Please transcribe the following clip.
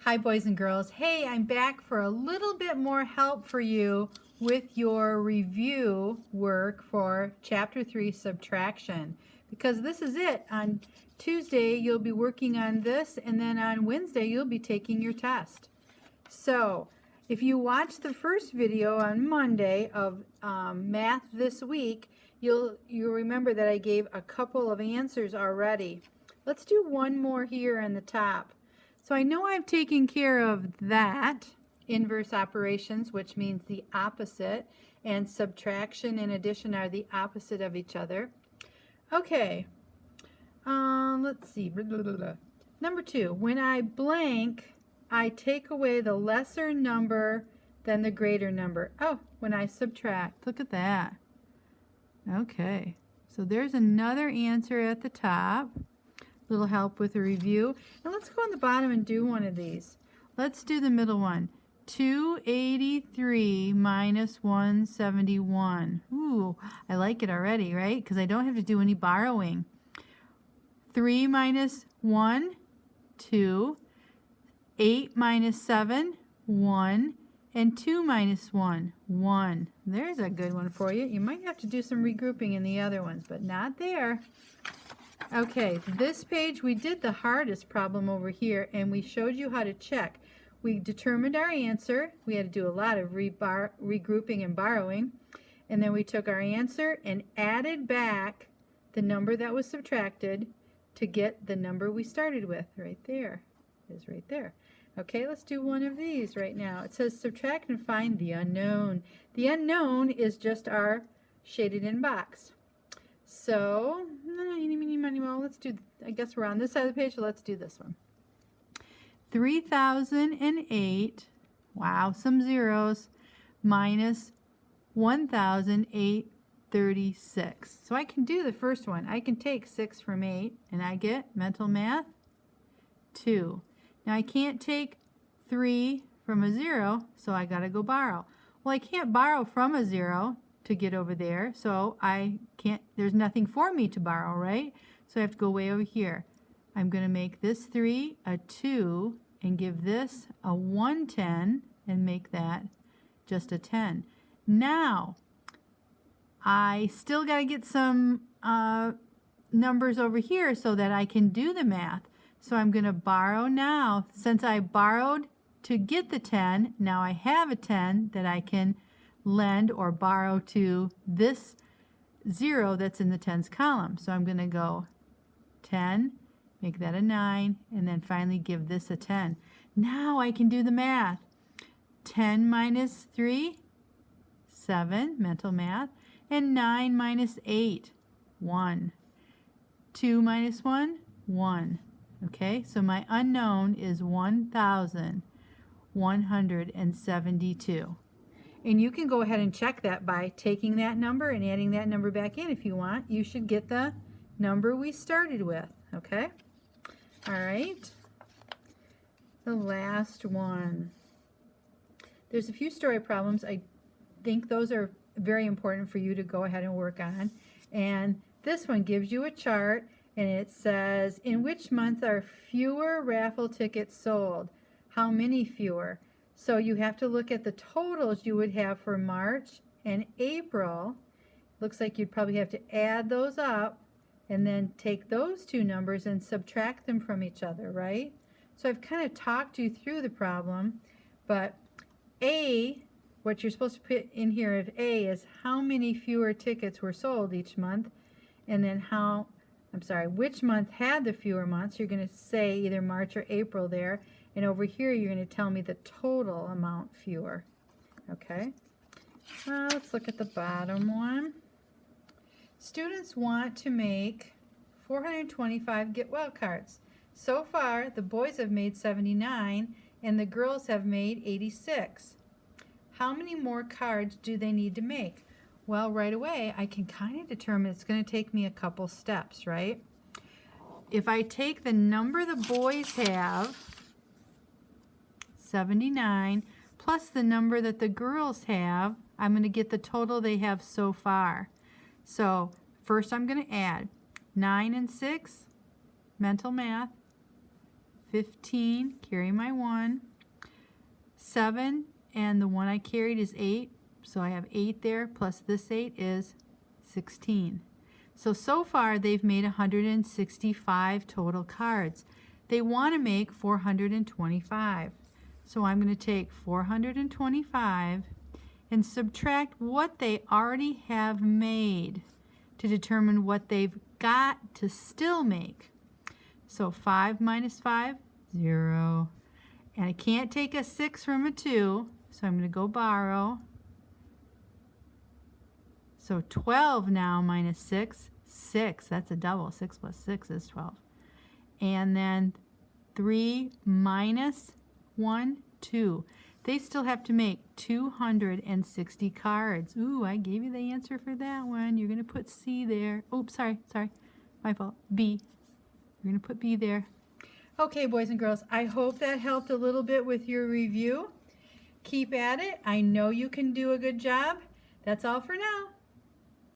Hi boys and girls. Hey, I'm back for a little bit more help for you with your review work for Chapter 3 Subtraction. Because this is it. On Tuesday you'll be working on this, and then on Wednesday you'll be taking your test. So if you watch the first video on Monday of Math This Week, you'll remember that I gave a couple of answers already. Let's do one more here on the top. So I know I've taken care of that, inverse operations, which means the opposite, and subtraction and addition are the opposite of each other. Okay, let's see. Number 2, when I blank, I take away the lesser number than the greater number. Oh, when I subtract. Look at that. Okay, so there's another answer at the top. Little help with a review. And let's go on the bottom and do one of these. Let's do the middle one. 283 minus 171. Ooh, I like it already, right? Because I don't have to do any borrowing. 3 minus 1, 2. 8 minus 7, 1. And 2 minus 1, 1. There's a good one for you. You might have to do some regrouping in the other ones, but not there. Okay, this page we did the hardest problem over here, and we showed you how to check. We determined our answer. We had to do a lot of regrouping and borrowing. And then we took our answer and added back the number that was subtracted to get the number we started with. Right there. It is right there. Okay, let's do one of these right now. It says subtract and find the unknown. The unknown is just our shaded in box. So, let's do, I guess we're on this side of the page, so let's do this one. 3008, wow, some zeros, minus 1836. So I can do the first one. I can take 6 from 8, and I get, mental math, 2. Now I can't take 3 from a 0, so I got to go borrow. Well, I can't borrow from a 0 to get over there, so I can't, there's nothing for me to borrow, right? So I have to go way over here. I'm going to make this 3 a 2 and give this a 110 and make that just a 10. Now, I still got to get some numbers over here so that I can do the math. So I'm going to borrow now. Since I borrowed to get the 10, now I have a 10 that I can lend or borrow to this 0 that's in the tens column. So I'm going to go 10, make that a 9, and then finally give this a 10. Now I can do the math. 10 minus 3, 7, mental math, and 9 minus 8, 1. 2 minus 1, 1. Okay, so my unknown is 1,172. And you can go ahead and check that by taking that number and adding that number back in if you want. You should get the number we started with, okay? All right, the last one. There's a few story problems. I think those are very important for you to go ahead and work on. And this one gives you a chart, and it says, in which month are fewer raffle tickets sold? How many fewer? So you have to look at the totals you would have for March and April. Looks like you'd probably have to add those up and then take those two numbers and subtract them from each other, right? So I've kind of talked you through the problem, but A, what you're supposed to put in here of A is how many fewer tickets were sold each month, and then which month had the fewer months. You're going to say either March or April there. And over here, you're going to tell me the total amount fewer. Okay? Let's look at the bottom one. Students want to make 425 get well cards. So far, the boys have made 79 and the girls have made 86. How many more cards do they need to make? Well, right away, I can kind of determine it's going to take me a couple steps, right? If I take the number the boys have, 79, plus the number that the girls have, I'm going to get the total they have so far. So first I'm going to add 9 and 6, mental math, 15, carry my 1, 7, and the 1 I carried is 8, so I have 8 there, plus this 8 is 16. So far they've made 165 total cards. They want to make 425. So I'm going to take 425 and subtract what they already have made to determine what they've got to still make. So 5 minus 5, 0. And I can't take a 6 from a 2, so I'm going to go borrow. So 12 now minus 6, 6. That's a double. 6 plus 6 is 12. And then 3 minus 1, 2. They still have to make 260 cards. Ooh, I gave you the answer for that one. You're going to put C there. Oops, sorry. My fault. B. You're going to put B there. Okay, boys and girls, I hope that helped a little bit with your review. Keep at it. I know you can do a good job. That's all for now.